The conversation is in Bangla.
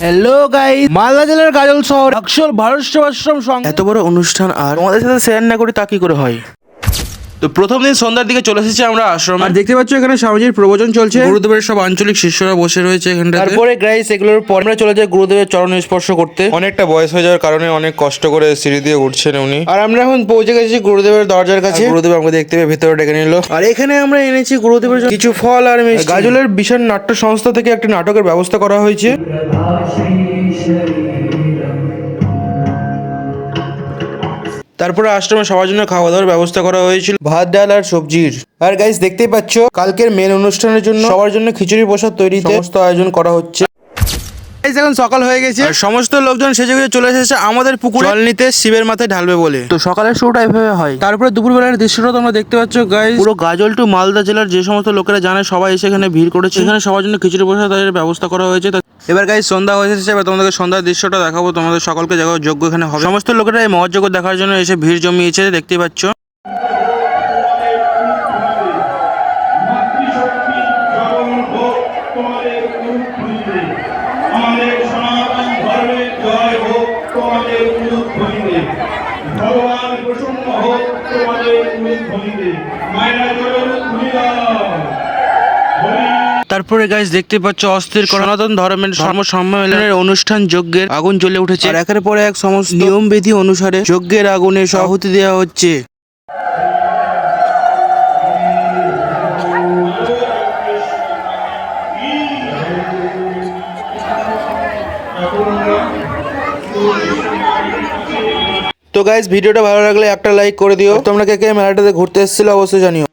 হ্যালো গাইস, মালদা জেলার গাজল শহর আকশল ভারত সেবাশ্রম সংঘ এত বড় অনুষ্ঠান আর তোমাদের সাথে শেয়ার না করি তা কি করে হয়। তো প্রথম দিন সন্ধ্যার দিকে চলে এসেছি আমরা আশ্রম, আর দেখতে পাচ্ছ এখানে স্বামীজির প্রবচন চলছে। গুরুদেবের সব আঞ্চলিক শিষ্যরা বসে রয়েছে এখানটা। তারপরে গাইস এগুলোর পর আমরা চলে যাই গুরুদেবের চরণ স্পর্শ করতে। অনেকটা বয়স হয়ে যাওয়ার কারণে অনেক কষ্ট করে সিঁড়ি দিয়ে উঠছেন উনি, আর আমরা এখন পৌঁছে গেছি গুরুদেবের দরজার কাছে। গুরুদেব আমাকে দেখতে পেয়ে ভেতরে ডেকে নিল, আর এখানে আমরা এনেছি গুরুদেবের জন্য কিছু ফল আর মিষ্টি। গাজলের বিশাল নাট্য সংস্থা থেকে একটি নাটকের ব্যবস্থা করা হয়েছে। তারপরে আশ্রমে সবার জন্য খাওয়া দাওয়ার ব্যবস্থা করা হয়েছিল, ভাত ডাল আর সবজির। আর গাইস দেখতেই পাচ্ছ কালকের মেন অনুষ্ঠানের জন্য সবার জন্য খিচুড়ি প্রসাদ তৈরিতে সমস্ত আয়োজন করা হচ্ছে। এখন সকাল হয়ে গেছে, আর সমস্ত লোকজন সেজে গুজে চলে এসেছে আমাদের পুকুরে জল নিতে, শিবের মাথায় ঢালবে বলে। তো সকালের শুরুটা এভাবে হয়। তারপরে দুপুরবেলার দৃশ্যটা তোমরা দেখতে পাচ্ছ গাইস, পুরো গাজল টু মালদা জেলার যে সমস্ত লোকেরা জানে সবাই এসে এখানে ভিড় করেছে। এখানে সবার জন্য খিচুড়ি প্রসাদের ব্যবস্থা করা হয়েছে। এবার গাইস সন্ধ্যা হয়ে এসেছে, এবার তোমাদেরকে সন্ধ্যার দৃশ্যটা দেখাবো। তোমাদের সকলকে জায়গা যোগ্য এখানে হবে। সমস্ত লোকেরা এই মহোৎযজ্ঞ দেখার জন্য এসে ভিড় জমিয়েছে, দেখতেই পাচ্ছ। ভগবান প্রসন্ন হোক তোমাদের ভূমিতে মায়েরা তারপরে গাইস দেখতে পাচ্ছ অস্থির সনাতন ধর্মের ধর্ম সম্মেলনের অনুষ্ঠান যজ্ঞের আগুন জ্বলে উঠেছে, আর একের পরে এক সমস্ত নিয়ম বিধি অনুসারে যজ্ঞের আগুনে আহুতি দেওয়া হচ্ছে। তো গাইস ভিডিওটা ভালো লাগলে একটা লাইক করে দিও। তোমরা কে কে মেলাটাতে ঘুরতে এসেছিলে অবশ্যই জানিও।